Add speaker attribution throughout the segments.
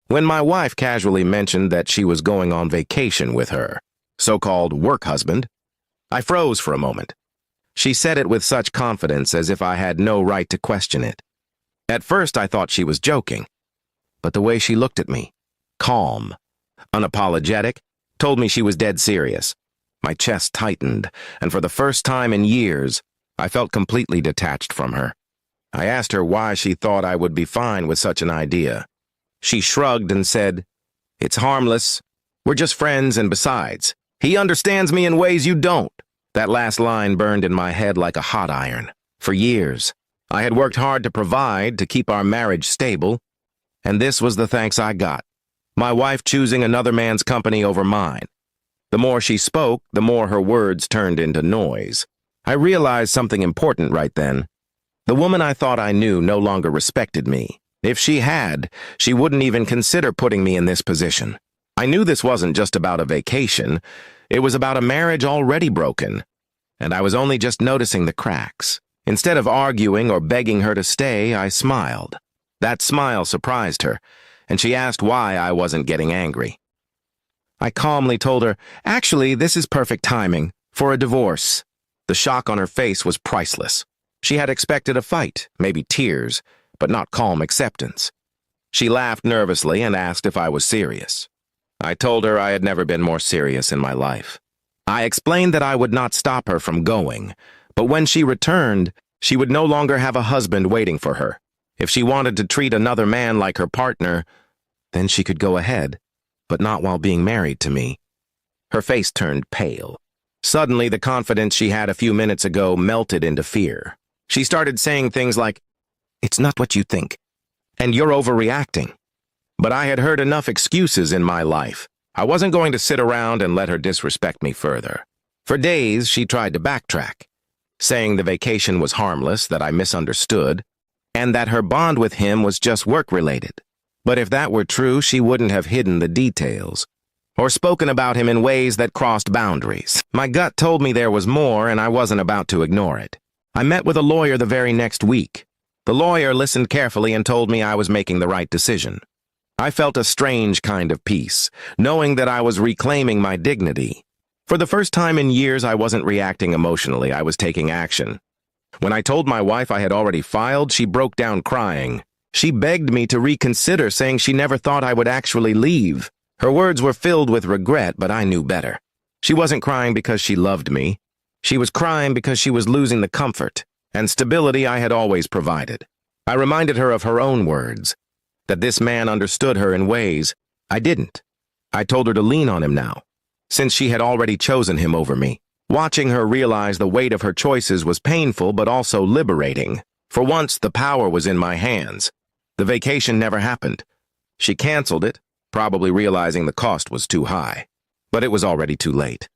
Speaker 1: When my wife casually mentioned that she was going on vacation with her so-called work husband, I froze for a moment. She said it with such confidence as if I had no right to question it. At first I thought she was joking, but the way she looked at me, calm, unapologetic, told me she was dead serious. My chest tightened, and for the first time in years, I felt completely detached from her. I asked her why she thought I would be fine with such an idea. She shrugged and said, "It's harmless. We're just friends, and besides, he understands me in ways you don't." That last line burned in my head like a hot iron. For years, I had worked hard to provide, to keep our marriage stable, and this was the thanks I got. My wife choosing another man's company over mine. The more she spoke, the more her words turned into noise. I realized something important right then. The woman I thought I knew no longer respected me. If she had, she wouldn't even consider putting me in this position. I knew this wasn't just about a vacation. It was about a marriage already broken, and I was only just noticing the cracks. Instead of arguing or begging her to stay, I smiled. That smile surprised her, and she asked why I wasn't getting angry. I calmly told her, "Actually, this is perfect timing for a divorce." The shock on her face was priceless. She had expected a fight, maybe tears, but not calm acceptance. She laughed nervously and asked if I was serious. I told her I had never been more serious in my life. I explained that I would not stop her from going, but when she returned, she would no longer have a husband waiting for her. If she wanted to treat another man like her partner, then she could go ahead, but not while being married to me. Her face turned pale. Suddenly, the confidence she had a few minutes ago melted into fear. She started saying things like, "It's not what you think, and you're overreacting." But I had heard enough excuses in my life. I wasn't going to sit around and let her disrespect me further. For days, she tried to backtrack, saying the vacation was harmless, that I misunderstood, and that her bond with him was just work-related. But if that were true, she wouldn't have hidden the details, or spoken about him in ways that crossed boundaries. My gut told me there was more, and I wasn't about to ignore it. I met with a lawyer the very next week. The lawyer listened carefully and told me I was making the right decision. I felt a strange kind of peace, knowing that I was reclaiming my dignity. For the first time in years, I wasn't reacting emotionally, I was taking action. When I told my wife I had already filed, she broke down crying. She begged me to reconsider, saying she never thought I would actually leave. Her words were filled with regret, but I knew better. She wasn't crying because she loved me. She was crying because she was losing the comfort and stability I had always provided. I reminded her of her own words, that this man understood her in ways I didn't. I told her to lean on him now, since she had already chosen him over me. Watching her realize the weight of her choices was painful but also liberating. For once, the power was in my hands. The vacation never happened. She canceled it, probably realizing the cost was too high. But it was already too late.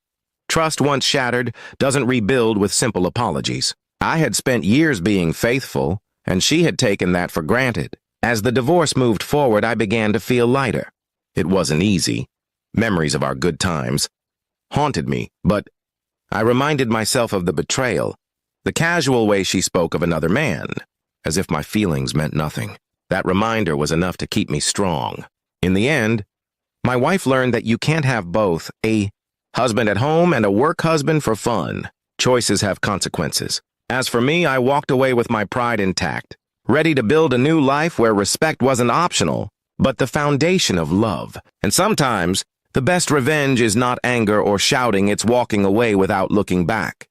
Speaker 1: Trust once shattered doesn't rebuild with simple apologies. I had spent years being faithful, and she had taken that for granted. As the divorce moved forward, I began to feel lighter. It wasn't easy. Memories of our good times haunted me, but I reminded myself of the betrayal, the casual way she spoke of another man, as if my feelings meant nothing. That reminder was enough to keep me strong. In the end, my wife learned that you can't have both a husband at home and a work husband for fun. Choices have consequences. As for me, I walked away with my pride intact, ready to build a new life where respect wasn't optional, but the foundation of love. And sometimes, the best revenge is not anger or shouting, it's walking away without looking back.